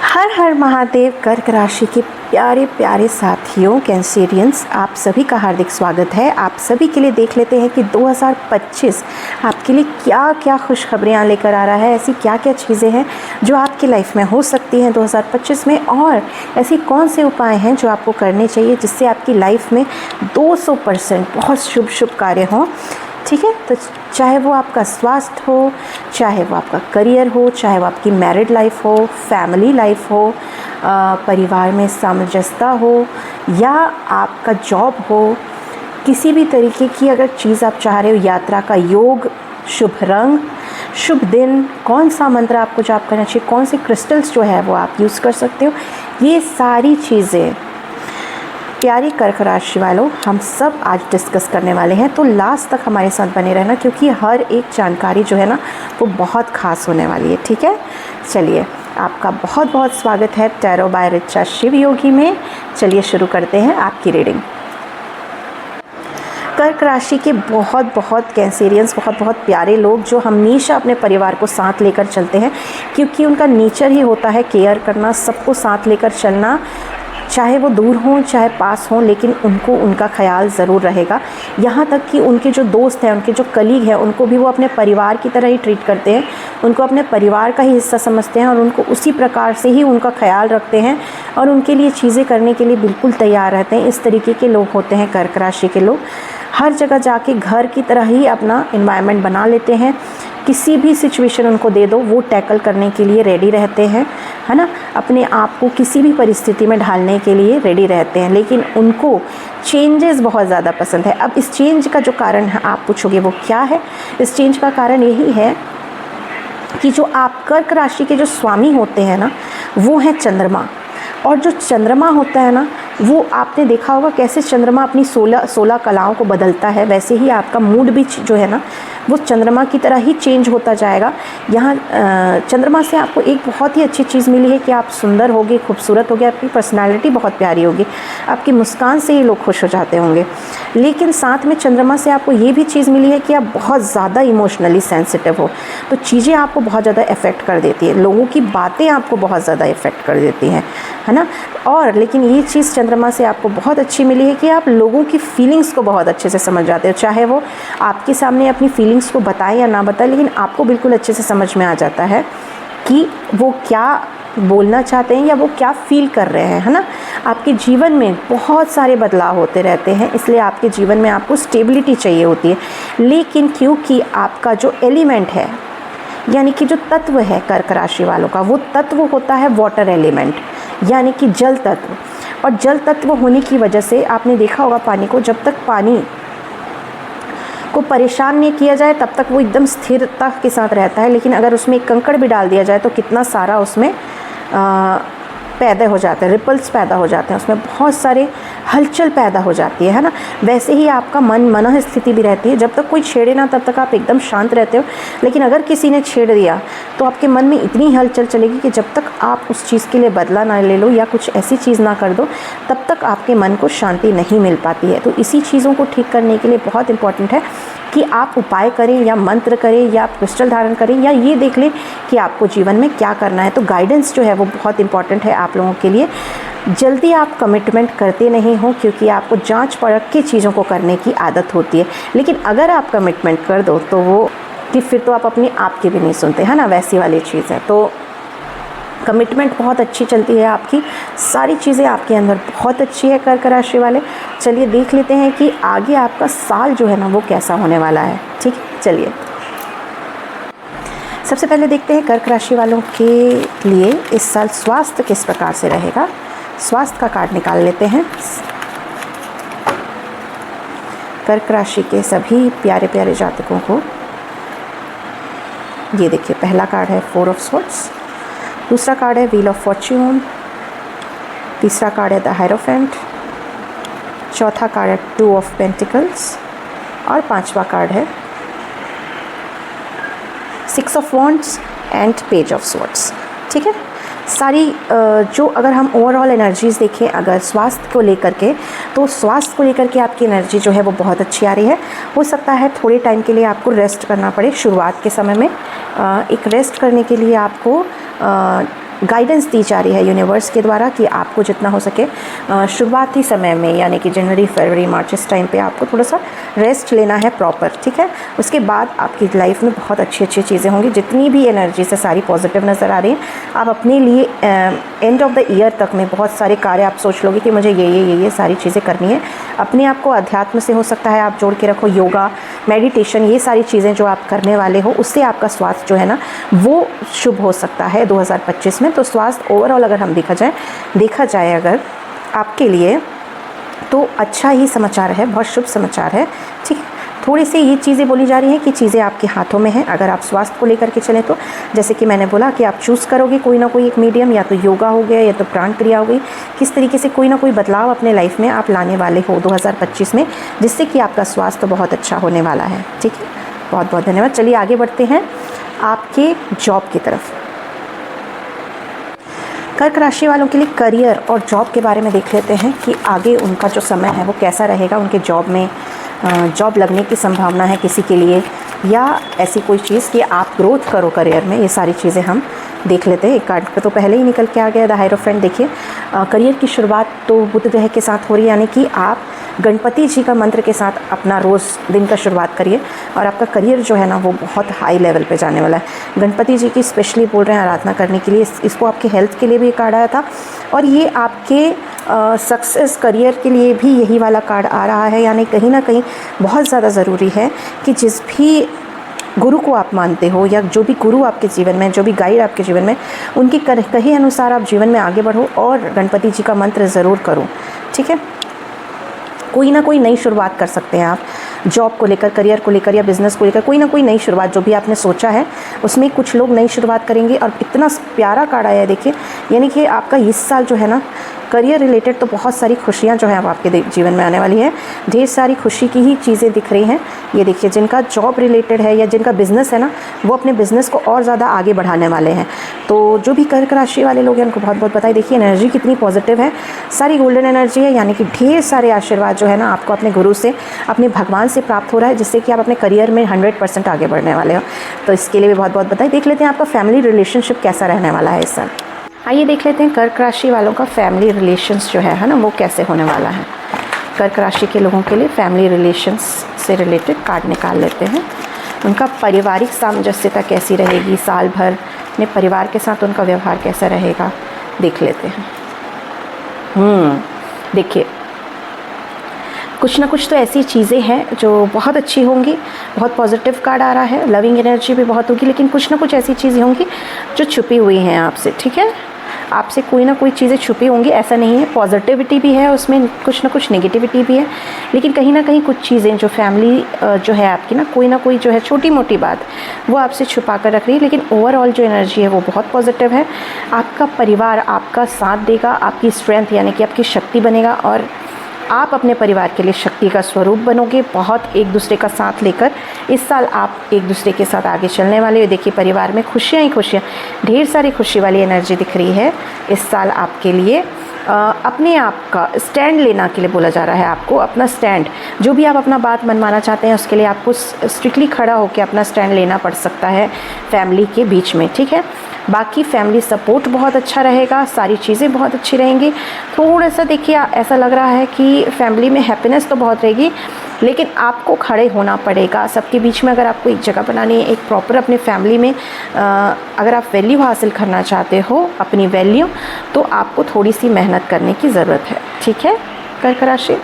हर हर महादेव। कर्क राशि के प्यारे प्यारे साथियों कैंसेरियंस, आप सभी का हार्दिक स्वागत है। आप सभी के लिए देख लेते हैं कि 2025 आपके लिए क्या क्या खुशखबरियाँ लेकर आ रहा है। ऐसी क्या क्या चीज़ें हैं जो आपकी लाइफ में हो सकती हैं 2025 में, और ऐसी कौन से उपाय हैं जो आपको करने चाहिए जिससे आपकी लाइफ में 200% बहुत शुभ शुभ कार्य हों। ठीक है, तो चाहे वो आपका स्वास्थ्य हो, चाहे वो आपका करियर हो, चाहे वो आपकी मैरिड लाइफ हो, फैमिली लाइफ हो, परिवार में सामंजस्यता हो, या आपका जॉब हो, किसी भी तरीके की अगर चीज़ आप चाह रहे हो, यात्रा का योग, शुभ रंग, शुभ दिन, कौन सा मंत्र आपको जाप करना चाहिए, कौन से क्रिस्टल्स जो है वो आप यूज़ कर सकते हो, ये सारी चीज़ें प्यारी कर्क राशि वालों हम सब आज डिस्कस करने वाले हैं। तो लास्ट तक हमारे साथ बने रहना, क्योंकि हर एक जानकारी जो है ना वो बहुत ख़ास होने वाली है। ठीक है, चलिए आपका बहुत बहुत स्वागत है टैरो बाय ऋचा शिव योगी में। चलिए शुरू करते हैं आपकी रीडिंग। कर्क राशि के बहुत बहुत कैंसेरियंस, बहुत बहुत प्यारे लोग जो हमेशा अपने परिवार को साथ लेकर चलते हैं, क्योंकि उनका नेचर ही होता है केयर करना, सबको साथ लेकर चलना, चाहे वो दूर हों चाहे पास हों, लेकिन उनको उनका ख्याल ज़रूर रहेगा। यहाँ तक कि उनके जो दोस्त हैं, उनके जो कलीग हैं, उनको भी वो अपने परिवार की तरह ही ट्रीट करते हैं, उनको अपने परिवार का ही हिस्सा समझते हैं और उनको उसी प्रकार से ही उनका ख्याल रखते हैं और उनके लिए चीज़ें करने के लिए बिल्कुल तैयार रहते हैं। इस तरीके के लोग होते हैं कर्क राशि के लोग। हर जगह जाके घर की तरह ही अपना एनवायरनमेंट बना लेते हैं। किसी भी सिचुएशन उनको दे दो वो टैकल करने के लिए रेडी रहते हैं, है ना। अपने आप को किसी भी परिस्थिति में ढालने के लिए रेडी रहते हैं, लेकिन उनको चेंजेस बहुत ज़्यादा पसंद है। अब इस चेंज का जो कारण है आप पूछोगे वो क्या है। इस चेंज का कारण यही है कि जो आप कर्क राशि के जो स्वामी होते हैं ना वो है चंद्रमा, और जो चंद्रमा होता है ना वो आपने देखा होगा कैसे चंद्रमा अपनी 16 कलाओं को बदलता है, वैसे ही आपका मूड भी जो है ना वो चंद्रमा की तरह ही चेंज होता जाएगा। यहाँ चंद्रमा से आपको एक बहुत ही अच्छी चीज़ मिली है कि आप सुंदर होगे, खूबसूरत होगे, आपकी पर्सनालिटी बहुत प्यारी होगी, आपकी मुस्कान से ही लोग खुश हो जाते होंगे। लेकिन साथ में चंद्रमा से आपको ये भी चीज़ मिली है कि आप बहुत ज़्यादा इमोशनली सेंसिटिव हो, तो चीज़ें आपको बहुत ज़्यादा इफ़ेक्ट कर देती है, लोगों की बातें आपको बहुत ज़्यादा इफ़ेक्ट कर देती हैं, है ना। और लेकिन ये चीज़ चंद्रमा से आपको बहुत अच्छी मिली है कि आप लोगों की फीलिंग्स को बहुत अच्छे से समझ जाते हो, चाहे वो आपके सामने अपनी फीलिंग्स को बताए या ना बताए, लेकिन आपको बिल्कुल अच्छे से समझ में आ जाता है कि वो क्या बोलना चाहते हैं या वो क्या फील कर रहे हैं, है ना। आपके जीवन में बहुत सारे बदलाव होते रहते हैं, इसलिए आपके जीवन में आपको स्टेबिलिटी चाहिए होती है। लेकिन क्योंकि आपका जो एलिमेंट है, यानी कि जो तत्व है कर्क राशि वालों का, वो तत्व होता है वाटर एलिमेंट, यानी कि जल तत्व। और जल तत्व होने की वजह से आपने देखा होगा पानी को, जब तक पानी को परेशान नहीं किया जाए तब तक वो एकदम स्थिरता के साथ रहता है, लेकिन अगर उसमें एक कंकड़ भी डाल दिया जाए तो कितना सारा उसमें पैदा हो जाते हैं, रिपल्स पैदा हो जाते हैं, उसमें बहुत सारे हलचल पैदा हो जाती है ना। वैसे ही आपका मन स्थिति भी रहती है, जब तक कोई छेड़े ना तब तक आप एकदम शांत रहते हो, लेकिन अगर किसी ने छेड़ दिया तो आपके मन में इतनी हलचल चलेगी कि जब तक आप उस चीज़ के लिए बदला ना ले लो या कुछ ऐसी चीज़ ना कर दो तब तक आपके मन को शांति नहीं मिल पाती है। तो इसी चीज़ों को ठीक करने के लिए बहुत इंपॉर्टेंट है कि आप उपाय करें या मंत्र करें या आप क्रिस्टल धारण करें या ये देख लें कि आपको जीवन में क्या करना है। तो गाइडेंस जो है वो बहुत इंपॉर्टेंट है आप लोगों के लिए। जल्दी आप कमिटमेंट करते नहीं हो, क्योंकि आपको जांच परख के चीज़ों को करने की आदत होती है, लेकिन अगर आप कमिटमेंट कर दो तो वो कि फिर तो आप अपने आप की भी नहीं सुनते, है ना, वैसी वाली चीज़ है। तो कमिटमेंट बहुत अच्छी चलती है आपकी, सारी चीज़ें आपके अंदर बहुत अच्छी है कर्क राशि वाले। चलिए देख लेते हैं कि आगे आपका साल जो है ना वो कैसा होने वाला है। ठीक है, चलिए सबसे पहले देखते हैं कर्क राशि वालों के लिए इस साल स्वास्थ्य किस प्रकार से रहेगा। स्वास्थ्य का कार्ड निकाल लेते हैं। कर्क राशि के सभी प्यारे प्यारे जातकों को ये देखिए, पहला कार्ड है 4 ऑफ स्वॉर्ड्स, दूसरा कार्ड है व्हील ऑफ फॉर्च्यून, तीसरा कार्ड है द हायरोफेंट, चौथा कार्ड है 2 ऑफ पेंटिकल्स और पांचवा कार्ड है 6 of wands and page of swords. ठीक है, सारी जो अगर हम ओवरऑल एनर्जीज़ देखें अगर स्वास्थ्य को लेकर के, तो स्वास्थ्य को लेकर के आपकी एनर्जी जो है वो बहुत अच्छी आ रही है। हो सकता है थोड़े टाइम के लिए आपको रेस्ट करना पड़े शुरुआत के समय में। एक रेस्ट करने के लिए आपको गाइडेंस दी जा रही है यूनिवर्स के द्वारा कि आपको जितना हो सके शुरुआती समय में, यानी कि जनवरी, फरवरी, मार्च, इस टाइम पे आपको थोड़ा सा रेस्ट लेना है प्रॉपर, ठीक है। उसके बाद आपकी लाइफ में बहुत अच्छी अच्छी चीज़ें होंगी। जितनी भी एनर्जी से सारी पॉजिटिव नज़र आ रही हैं, आप अपने लिए एंड ऑफ द ईयर तक में बहुत सारे कार्य आप सोच लोगे कि मुझे ये सारी चीज़ें करनी है। अपने आप को अध्यात्म से हो सकता है आप जोड़ के रखो, योगा, मेडिटेशन, ये सारी चीज़ें जो आप करने वाले हो, उससे आपका स्वास्थ्य जो है ना वो शुभ हो सकता है 2025 में। तो स्वास्थ्य ओवरऑल अगर हम देखा जाए अगर आपके लिए, तो अच्छा ही समाचार है, बहुत शुभ समाचार है, ठीक है। थोड़ी सी ये चीज़ें बोली जा रही हैं कि चीज़ें आपके हाथों में हैं अगर आप स्वास्थ्य को लेकर के चलें तो। जैसे कि मैंने बोला कि आप चूज़ करोगे कोई ना कोई एक मीडियम, या तो योगा हो गया या तो प्राण क्रिया हो गई, किस तरीके से कोई ना कोई बदलाव अपने लाइफ में आप लाने वाले हो 2025 में, जिससे कि आपका स्वास्थ्य बहुत अच्छा होने वाला है, ठीक है। बहुत बहुत धन्यवाद। चलिए आगे बढ़ते हैं आपके जॉब की तरफ। कर्क राशि वालों के लिए करियर और जॉब के बारे में देख लेते हैं कि आगे उनका जो समय है वो कैसा रहेगा। उनके जॉब में जॉब लगने की संभावना है किसी के लिए, या ऐसी कोई चीज़ कि आप ग्रोथ करो करियर में, ये सारी चीज़ें हम देख लेते हैं। एक कार्ड पे तो पहले ही निकल के आ गया द हायरोफेंट। देखिए करियर की शुरुआत तो बुध ग्रह के साथ हो रही है, यानी कि आप गणपति जी का मंत्र के साथ अपना रोज़ दिन का शुरुआत करिए और आपका करियर जो है ना वो बहुत हाई लेवल पे जाने वाला है। गणपति जी की स्पेशली बोल रहे हैं आराधना करने के लिए। इसको आपके हेल्थ के लिए भी कार्ड आया था, और ये आपके सक्सेस करियर के लिए भी यही वाला कार्ड आ रहा है। यानी कहीं ना कहीं बहुत ज़्यादा ज़रूरी है कि जिस भी गुरु को आप मानते हो, या जो भी गुरु आपके जीवन में, जो भी गाइड आपके जीवन में, उनकी कहे अनुसार आप जीवन में आगे बढ़ो और गणपति जी का मंत्र ज़रूर करो, ठीक है। कोई ना कोई नई शुरुआत कर सकते हैं आप, जॉब को लेकर, करियर को लेकर, या बिज़नेस को लेकर, कोई ना कोई नई शुरुआत जो भी आपने सोचा है उसमें कुछ लोग नई शुरुआत करेंगे। और इतना प्यारा कार्ड आया है देखिए, यानी कि आपका इस साल जो है ना करियर रिलेटेड तो बहुत सारी खुशियाँ जो हैं अब आपके जीवन में आने वाली है। ढेर सारी खुशी की ही चीज़ें दिख रही हैं। ये देखिए जिनका जॉब रिलेटेड है या जिनका बिज़नेस है ना, वो अपने बिज़नेस को और ज़्यादा आगे बढ़ाने वाले हैं। तो जो भी कर्क राशि वाले लोग हैं उनको बहुत बहुत बधाई। देखिए एनर्जी कितनी पॉजिटिव है, सारी गोल्डन एनर्जी है, यानी कि ढेर सारे आशीर्वाद जो है ना आपको अपने गुरु से, अपने भगवान से प्राप्त हो रहा है, जिससे कि आप अपने करियर में 100% आगे बढ़ने वाले हो। तो इसके लिए भी बहुत बहुत बधाई। देख लेते हैं आपका फैमिली रिलेशनशिप कैसा रहने वाला है इस साल। आइए देख लेते हैं कर्क राशि वालों का फैमिली रिलेशंस जो है ना वो कैसे होने वाला है। कर्क राशि के लोगों के लिए फैमिली रिलेशंस से रिलेटेड कार्ड निकाल लेते हैं। उनका पारिवारिक सामंजस्यता कैसी रहेगी, साल भर अपने परिवार के साथ उनका व्यवहार कैसा रहेगा, देख लेते हैं। देखिए कुछ ना कुछ तो ऐसी चीज़ें हैं जो बहुत अच्छी होंगी। बहुत पॉजिटिव कार्ड आ रहा है, लविंग एनर्जी भी बहुत होगी, लेकिन कुछ ना कुछ ऐसी चीज़ें होंगी जो छुपी हुई हैं आपसे, ठीक है। आपसे कोई ना कोई चीज़ें छुपी होंगी, ऐसा नहीं है। पॉजिटिविटी भी है उसमें, कुछ ना कुछ नेगेटिविटी भी है, लेकिन कहीं ना कहीं कुछ चीज़ें जो फैमिली जो है आपकी ना, कोई ना कोई जो है छोटी मोटी बात वो आपसे छुपा कर रख रही है। लेकिन ओवरऑल जो एनर्जी है वो बहुत पॉजिटिव है। आपका परिवार आपका साथ देगा, आपकी स्ट्रेंथ यानी कि आपकी शक्ति बनेगा, और आप अपने परिवार के लिए शक्ति का स्वरूप बनोगे। बहुत एक दूसरे का साथ लेकर इस साल आप एक दूसरे के साथ आगे चलने वाले हो। देखिए परिवार में खुशियाँ ही खुशियाँ, ढेर सारी खुशी वाली एनर्जी दिख रही है इस साल आपके लिए। अपने आप का स्टैंड लेना के लिए बोला जा रहा है आपको। अपना स्टैंड, जो भी आप अपना बात मनवाना चाहते हैं उसके लिए आपको स्ट्रिक्टली खड़ा होकर अपना स्टैंड लेना पड़ सकता है फैमिली के बीच में, ठीक है। बाकी फैमिली सपोर्ट बहुत अच्छा रहेगा, सारी चीज़ें बहुत अच्छी रहेंगी। थोड़ा सा देखिए ऐसा लग रहा है कि फैमिली में हैप्पीनेस तो बहुत रहेगी, लेकिन आपको खड़े होना पड़ेगा सबके बीच में। अगर आपको एक जगह बनानी है, एक प्रॉपर अपने फैमिली में अगर आप वैल्यू हासिल करना चाहते हो, अपनी वैल्यू, तो आपको थोड़ी सी मेहनत करने की ज़रूरत है, ठीक है कर्क राशि।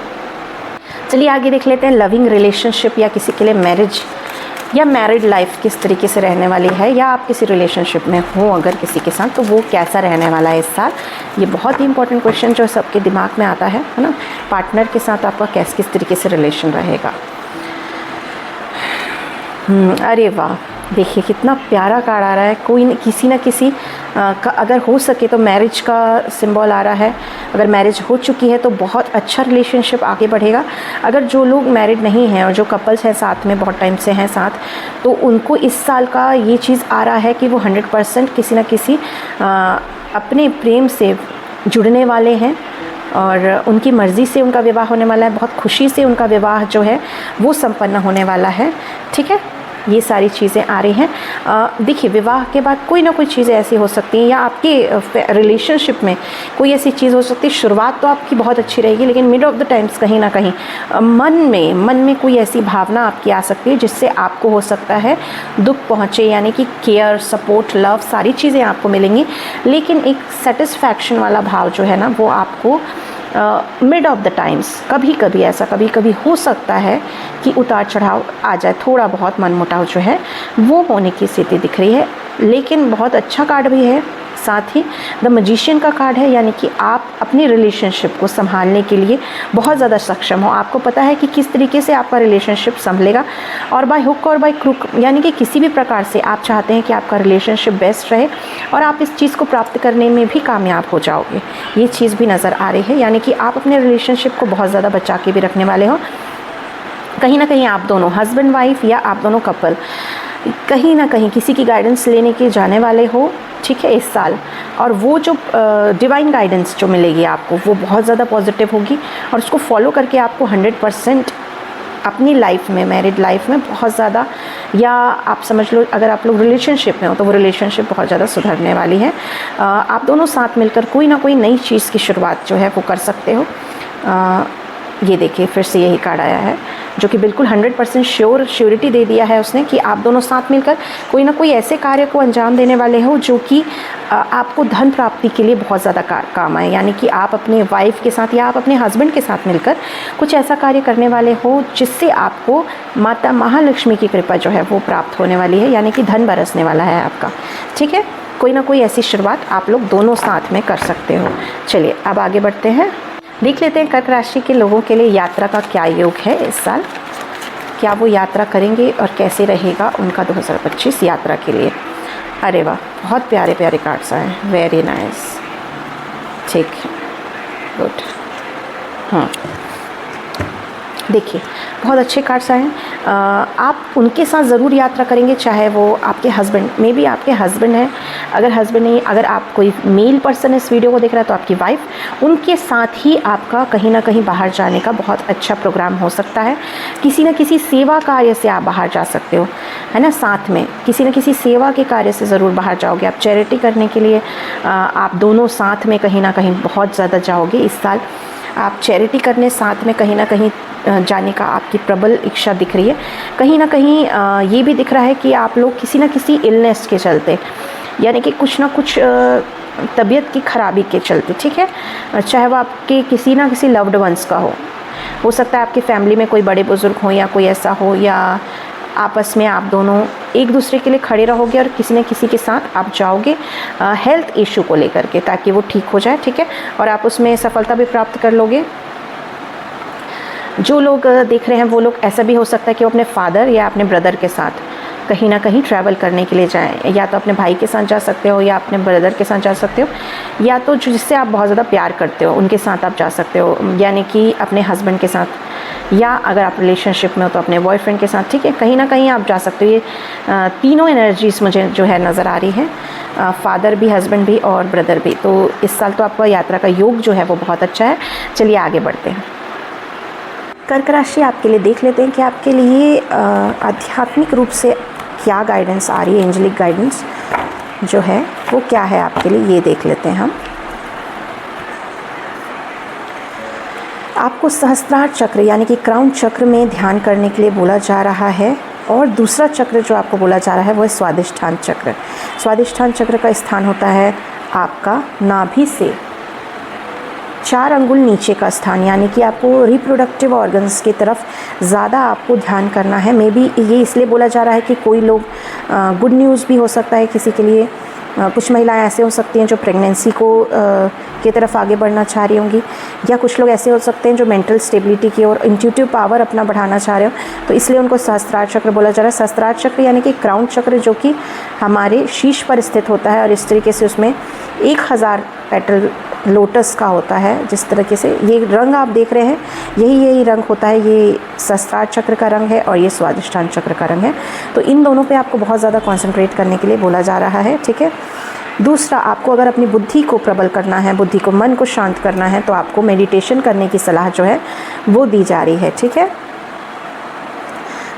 चलिए आगे देख लेते हैं लविंग रिलेशनशिप या किसी के लिए मैरिज या मैरिड लाइफ किस तरीके से रहने वाली है, या आप किसी रिलेशनशिप में हो अगर किसी के साथ, तो वो कैसा रहने वाला है इस साल। ये बहुत ही इंपॉर्टेंट क्वेश्चन जो सबके दिमाग में आता है ना। पार्टनर के साथ आपका किस तरीके से रिलेशन रहेगा। अरे वाह, देखिए कितना प्यारा कार्ड आ रहा है। कोई किसी न किसी का अगर हो सके तो मैरिज का सिंबल आ रहा है। अगर मैरिज हो चुकी है तो बहुत अच्छा रिलेशनशिप आगे बढ़ेगा। अगर जो लोग मैरिड नहीं हैं और जो कपल्स हैं साथ में बहुत टाइम से हैं साथ, तो उनको इस साल का ये चीज़ आ रहा है कि वो 100% किसी न किसी अपने प्रेम से जुड़ने वाले हैं और उनकी मर्ज़ी से उनका विवाह होने वाला है। बहुत खुशी से उनका विवाह जो है वो संपन्न होने वाला है, ठीक है। ये सारी चीज़ें आ रही हैं। देखिए, विवाह के बाद कोई ना कोई चीज़ें ऐसी हो सकती हैं, या आपके रिलेशनशिप में कोई ऐसी चीज़ हो सकती है। शुरुआत तो आपकी बहुत अच्छी रहेगी, लेकिन मिड ऑफ द टाइम्स कहीं ना कहीं मन में कोई ऐसी भावना आपकी आ सकती है जिससे आपको हो सकता है दुख पहुँचे, यानी कि केयर, सपोर्ट, लव सारी चीज़ें आपको मिलेंगी, लेकिन एक सेटिस्फैक्शन वाला भाव जो है ना वो आपको मिड ऑफ द टाइम्स कभी कभी हो सकता है कि उतार चढ़ाव आ जाए, थोड़ा बहुत मनमुटाव जो है वो होने की स्थिति दिख रही है। लेकिन बहुत अच्छा कार्ड भी है, साथ ही द मैजिशियन का कार्ड है, यानी कि आप अपनी रिलेशनशिप को संभालने के लिए बहुत ज़्यादा सक्षम हो। आपको पता है कि किस तरीके से आपका रिलेशनशिप संभलेगा, और बाय हुक और बाय क्रुक, यानी कि किसी भी प्रकार से आप चाहते हैं कि आपका रिलेशनशिप बेस्ट रहे और आप इस चीज़ को प्राप्त करने में भी कामयाब हो जाओगे। ये चीज़ भी नज़र आ रही है, यानी कि आप अपने रिलेशनशिप को बहुत ज़्यादा बचा के भी रखने वाले हो। कहीं ना कहीं आप दोनों हस्बैंड वाइफ या आप दोनों कपल कहीं ना कहीं किसी की गाइडेंस लेने के जाने वाले हो, ठीक है, इस साल। और वो जो डिवाइन गाइडेंस जो मिलेगी आपको वो बहुत ज़्यादा पॉजिटिव होगी, और उसको फॉलो करके आपको 100% अपनी लाइफ में, मैरिड लाइफ में बहुत ज़्यादा, या आप समझ लो अगर आप लोग रिलेशनशिप में हो तो वो रिलेशनशिप बहुत ज़्यादा सुधरने वाली है। आप दोनों साथ मिलकर कोई ना कोई नई चीज़ की शुरुआत जो है वो कर सकते हो। ये देखिए, फिर से यही कार्ड आया है जो कि बिल्कुल 100% श्योरिटी दे दिया है उसने कि आप दोनों साथ मिलकर कोई ना कोई ऐसे कार्य को अंजाम देने वाले हो जो कि आपको धन प्राप्ति के लिए बहुत ज़्यादा काम आए। यानी कि आप अपने वाइफ के साथ या आप अपने हस्बैंड के साथ मिलकर कुछ ऐसा कार्य करने वाले हो जिससे आपको माता महालक्ष्मी की कृपा जो है वो प्राप्त होने वाली है, यानी कि धन बरसने वाला है आपका, ठीक है। कोई ना कोई ऐसी शुरुआत आप लोग दोनों साथ में कर सकते हो। चलिए अब आगे बढ़ते हैं, देख लेते हैं कर्क राशि के लोगों के लिए यात्रा का क्या योग है इस साल। क्या वो यात्रा करेंगे और कैसे रहेगा उनका 2025 यात्रा के लिए। अरे वाह, बहुत प्यारे प्यारे कार्ड्स आए, वेरी नाइस, ठीक है, गुड। हाँ, देखिए बहुत अच्छे कार्ड्स आए हैं। आप उनके साथ ज़रूर यात्रा करेंगे, चाहे वो आपके हस्बैंड, मे बी आपके हस्बैंड हैं, अगर हस्बैंड नहीं, अगर आप कोई मेल पर्सन इस वीडियो को देख रहा है तो आपकी वाइफ, उनके साथ ही आपका कहीं ना कहीं बाहर जाने का बहुत अच्छा प्रोग्राम हो सकता है। किसी न किसी सेवा कार्य से आप बाहर जा सकते हो, है ना, साथ में किसी न किसी सेवा के कार्य से ज़रूर बाहर जाओगे। आप चैरिटी करने के लिए आप दोनों साथ में कहीं ना कहीं बहुत ज़्यादा जाओगे इस साल। आप चैरिटी करने साथ में कहीं ना कहीं जाने का आपकी प्रबल इच्छा दिख रही है। कहीं ना कहीं ये भी दिख रहा है कि आप लोग किसी न किसी इलनेस के चलते, यानी कि कुछ ना कुछ तबीयत की खराबी के चलते, ठीक है, चाहे वो आपके किसी ना किसी लव्ड वंस का हो सकता है आपकी फैमिली में कोई बड़े बुजुर्ग हो या कोई ऐसा हो, या आपस में आप दोनों एक दूसरे के लिए खड़े रहोगे और किसी न किसी के साथ आप जाओगे हेल्थ इशू को लेकर के, ताकि वो ठीक हो जाए, ठीक है, और आप उसमें सफलता भी प्राप्त कर लोगे। जो लोग देख रहे हैं वो लोग, ऐसा भी हो सकता है कि वो अपने फादर या अपने ब्रदर के साथ कहीं ना कहीं ट्रैवल करने के लिए जाएं, या तो अपने भाई के साथ जा सकते हो या अपने ब्रदर के साथ जा सकते हो, या तो जिससे आप बहुत ज़्यादा प्यार करते हो उनके साथ आप जा सकते हो, यानी कि अपने हस्बैंड के साथ, या अगर आप रिलेशनशिप में हो तो अपने बॉयफ्रेंड के साथ, ठीक है, कहीं ना कहीं आप जा सकते हो। ये तीनों एनर्जीज मुझे जो है नज़र आ रही है, फादर भी, हस्बैंड भी और ब्रदर भी। तो इस साल तो आपका यात्रा का योग जो है वो बहुत अच्छा है। चलिए आगे बढ़ते हैं। कर्क राशि आपके लिए देख लेते हैं कि आपके लिए आध्यात्मिक रूप से क्या गाइडेंस आ रही है, एंजेलिक गाइडेंस जो है वो क्या है आपके लिए, ये देख लेते हैं हम। आपको सहस्त्रार चक्र यानी कि क्राउन चक्र में ध्यान करने के लिए बोला जा रहा है, और दूसरा चक्र जो आपको बोला जा रहा है वो है स्वादिष्ठान चक्र। स्वादिष्ठान चक्र का स्थान होता है आपका नाभि से 4 अंगुल नीचे का स्थान, यानी कि आपको रिप्रोडक्टिव ऑर्गन्स की तरफ ज़्यादा आपको ध्यान करना है। मे बी ये इसलिए बोला जा रहा है कि कोई लोग गुड न्यूज़ भी हो सकता है किसी के लिए। कुछ महिलाएं ऐसे हो सकती हैं जो प्रेगनेंसी को की तरफ आगे बढ़ना चाह रही होंगी, या कुछ लोग ऐसे हो सकते हैं जो मेंटल स्टेबिलिटी की और इंट्यूटिव पावर अपना बढ़ाना चाह रहे हो, तो इसलिए उनको सहस्त्रार चक्र बोला जा रहा है। सहस्त्रार चक्र यानी कि क्राउन चक्र जो कि हमारे शीश पर स्थित होता है, और इस तरीके से उसमें 1000 पेटल लोटस का होता है। जिस तरीके से ये रंग आप देख रहे हैं, यही रंग होता है, ये सहस्त्रार चक्र का रंग है और ये स्वादिष्ठान चक्र का रंग है। तो इन दोनों पे आपको बहुत ज़्यादा कंसंट्रेट करने के लिए बोला जा रहा है, ठीक है। दूसरा, आपको अगर अपनी बुद्धि को प्रबल करना है, बुद्धि को, मन को शांत करना है, तो आपको मेडिटेशन करने की सलाह जो है वो दी जा रही है, ठीक है।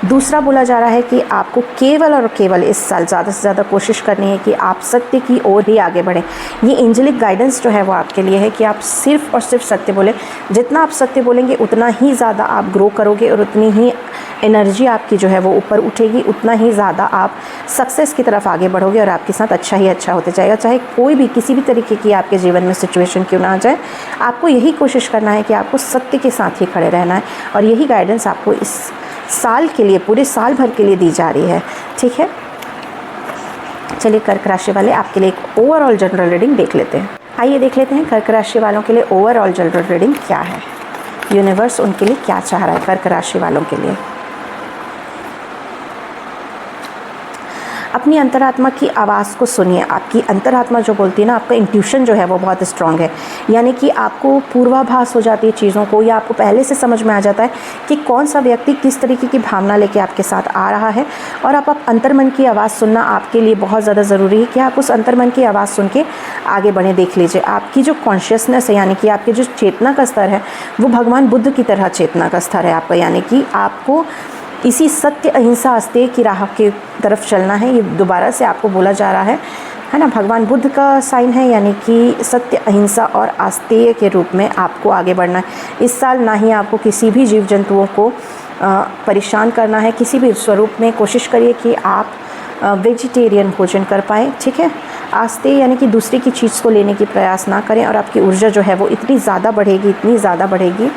दूसरा बोला जा रहा है कि आपको केवल और केवल इस साल ज़्यादा से ज़्यादा कोशिश करनी है कि आप सत्य की ओर ही आगे बढ़ें। ये एंजेलिक गाइडेंस जो है वो आपके लिए है कि आप सिर्फ़ और सिर्फ सत्य बोलें। जितना आप सत्य बोलेंगे उतना ही ज़्यादा आप ग्रो करोगे और उतनी ही एनर्जी आपकी जो है वो ऊपर उठेगी, उतना ही ज़्यादा आप सक्सेस की तरफ आगे बढ़ोगे और आपके साथ अच्छा ही अच्छा होते जाएगा। चाहे कोई भी किसी भी तरीके की आपके जीवन में सिचुएशन क्यों ना आ जाए, आपको यही कोशिश करना है कि आपको सत्य के साथ ही खड़े रहना है। और यही गाइडेंस आपको इस साल के लिए, पूरे साल भर के लिए दी जा रही है। ठीक है, चलिए कर्क राशि वाले आपके लिए एक ओवरऑल जनरल रीडिंग देख लेते हैं। आइए देख लेते हैं कर्क राशि वालों के लिए ओवरऑल जनरल रीडिंग क्या है, यूनिवर्स उनके लिए क्या चाह रहा है कर्क राशि वालों के लिए। अपनी अंतरात्मा की आवाज़ को सुनिए। आपकी अंतरात्मा जो बोलती है ना, आपका इंट्यूशन जो है वो बहुत स्ट्रांग है, यानी कि आपको पूर्वाभास हो जाती है चीज़ों को, या आपको पहले से समझ में आ जाता है कि कौन सा व्यक्ति किस तरीके की भावना लेके आपके साथ आ रहा है। और आप अंतर्मन की आवाज़ सुनना आपके लिए बहुत ज़्यादा ज़रूरी है कि आप उस अंतर्मन की आवाज़ सुन के आगे बढ़ें। देख लीजिए आपकी जो कॉन्शियसनेस है, यानी कि आपके जो चेतना का स्तर है वो भगवान बुद्ध की तरह चेतना का स्तर है आपका, यानी कि आपको इसी सत्य अहिंसा अस्तेय की राह के तरफ चलना है। ये दोबारा से आपको बोला जा रहा है ना, भगवान बुद्ध का साइन है, यानी कि सत्य अहिंसा और आस्तेय के रूप में आपको आगे बढ़ना है। इस साल ना ही आपको किसी भी जीव जंतुओं को परेशान करना है, किसी भी स्वरूप में कोशिश करिए कि आप वेजिटेरियन भोजन कर पाएँ। ठीक है, आस्तेय यानी कि दूसरे की चीज़ को लेने की प्रयास ना करें, और आपकी ऊर्जा जो है वो इतनी ज़्यादा बढ़ेगी, इतनी ज़्यादा बढ़ेगी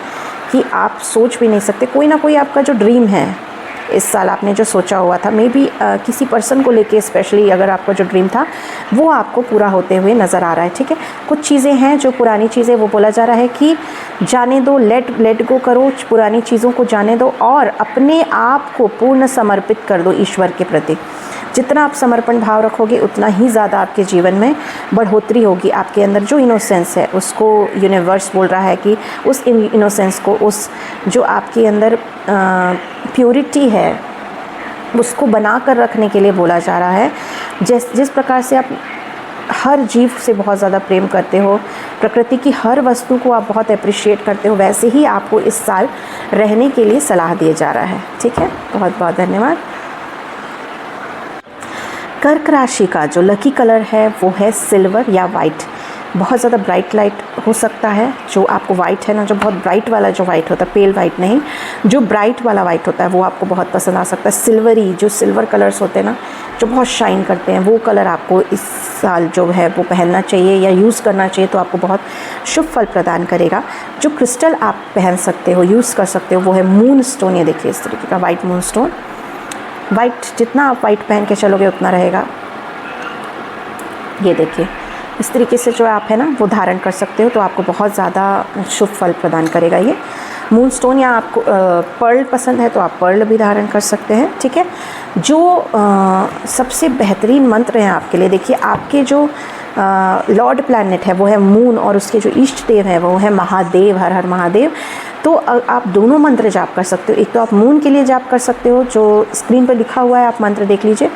कि आप सोच भी नहीं सकते। कोई ना कोई आपका जो ड्रीम है इस साल, आपने जो सोचा हुआ था, मे बी किसी पर्सन को लेके स्पेशली अगर आपका जो ड्रीम था वो आपको पूरा होते हुए नज़र आ रहा है। ठीक है, कुछ चीज़ें हैं जो पुरानी चीज़ें, वो बोला जा रहा है कि जाने दो, लेट गो करो, पुरानी चीज़ों को जाने दो और अपने आप को पूर्ण समर्पित कर दो ईश्वर के प्रति। जितना आप समर्पण भाव रखोगे उतना ही ज़्यादा आपके जीवन में बढ़ोतरी होगी। आपके अंदर जो इनोसेंस है उसको यूनिवर्स बोल रहा है कि उस इनोसेंस को, उस जो आपके अंदर प्योरिटी है उसको बना कर रखने के लिए बोला जा रहा है। जिस प्रकार से आप हर जीव से बहुत ज़्यादा प्रेम करते हो, प्रकृति की हर वस्तु को आप बहुत अप्रिशिएट करते हो, वैसे ही आपको इस साल रहने के लिए सलाह दिया जा रहा है। ठीक है, बहुत बहुत धन्यवाद। कर्क राशि का जो लकी कलर है वो है सिल्वर या वाइट। बहुत ज़्यादा ब्राइट लाइट हो सकता है, जो आपको वाइट है ना, जो बहुत ब्राइट वाला जो वाइट होता है, पेल वाइट नहीं, जो ब्राइट वाला वाइट होता है वो आपको बहुत पसंद आ सकता है। सिल्वरी, जो सिल्वर कलर्स होते हैं ना, जो बहुत शाइन करते हैं, वो कलर आपको इस साल जो है वो पहनना चाहिए या यूज़ करना चाहिए, तो आपको बहुत शुभ फल प्रदान करेगा। जो क्रिस्टल आप पहन सकते हो, यूज़ कर सकते हो, वो है मून स्टोन। ये देखिए इस तरीके का वाइट मून स्टोन। वाइट, जितना आप वाइट पहन के चलोगे उतना रहेगा। ये देखिए इस तरीके से जो आप है ना वो धारण कर सकते हो, तो आपको बहुत ज़्यादा शुभ फल प्रदान करेगा ये मून स्टोन। या आपको पर्ल पसंद है तो आप पर्ल भी धारण कर सकते हैं। ठीक है, जो सबसे बेहतरीन मंत्र हैं आपके लिए, देखिए आपके जो लॉर्ड प्लैनेट है वो है मून, और उसके जो इष्ट देव है वो है महादेव, हर हर महादेव। तो आप दोनों मंत्र जाप कर सकते हो। एक तो आप मून के लिए जाप कर सकते हो, जो स्क्रीन पर लिखा हुआ है, आप मंत्र देख लीजिए।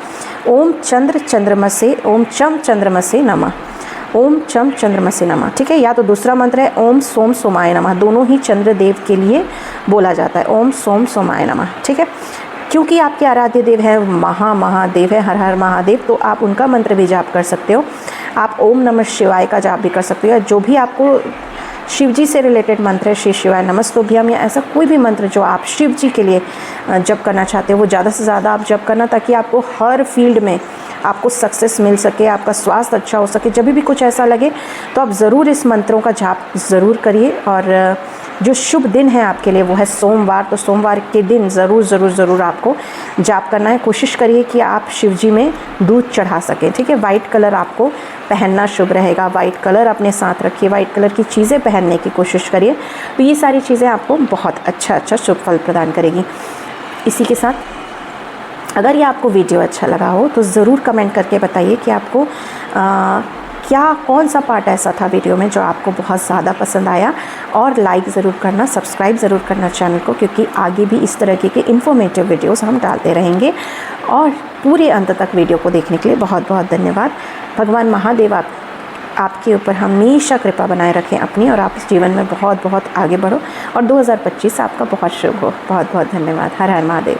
ओम चंद्र चंद्रमसे, ओम चम चंद्रमसे नमः, ओम चम चंद्रमसे नमः। ठीक है, या तो दूसरा मंत्र है ओम सोम सोमाय नमः। दोनों ही चंद्रदेव के लिए बोला जाता है, ओम सोम सोमाय नमः। ठीक है, क्योंकि आपके आराध्य देव है महादेव है, हर हर महादेव, तो आप उनका मंत्र भी जाप कर सकते हो। आप ओम नमः शिवाय का जाप भी कर सकते हो। जो भी आपको शिव जी से रिलेटेड मंत्र है, श्री शिवाय नमस्तुभ्यम, या ऐसा कोई भी मंत्र जो आप शिव जी के लिए जप करना चाहते हो, वो ज़्यादा से ज़्यादा आप जप करना, ताकि आपको हर फील्ड में आपको सक्सेस मिल सके, आपका स्वास्थ्य अच्छा हो सके। जब भी कुछ ऐसा लगे तो आप ज़रूर इस मंत्रों का जाप ज़रूर करिए। और जो शुभ दिन है आपके लिए वो है सोमवार, तो सोमवार के दिन ज़रूर आपको जाप करना है। कोशिश करिए कि आप शिव जी में दूध चढ़ा सकें। ठीक है, वाइट कलर आपको पहनना शुभ रहेगा, वाइट कलर अपने साथ रखिए, वाइट कलर की चीज़ें पहनने की कोशिश करिए। तो ये सारी चीज़ें आपको बहुत अच्छा शुभ फल प्रदान करेगी। इसी के साथ अगर ये आपको वीडियो अच्छा लगा हो तो ज़रूर कमेंट करके बताइए कि आपको कौन सा पार्ट ऐसा था वीडियो में जो आपको बहुत ज़्यादा पसंद आया। और लाइक ज़रूर करना, सब्सक्राइब ज़रूर करना चैनल को, क्योंकि आगे भी इस तरह के इन्फॉर्मेटिव वीडियोस हम डालते रहेंगे। और पूरे अंत तक वीडियो को देखने के लिए बहुत बहुत धन्यवाद। भगवान महादेव आपके ऊपर हमेशा कृपा बनाए रखें अपनी, और आप इस जीवन में बहुत आगे बढ़ो और 2025 आपका बहुत शुभ हो। बहुत बहुत धन्यवाद। हर हर महादेव।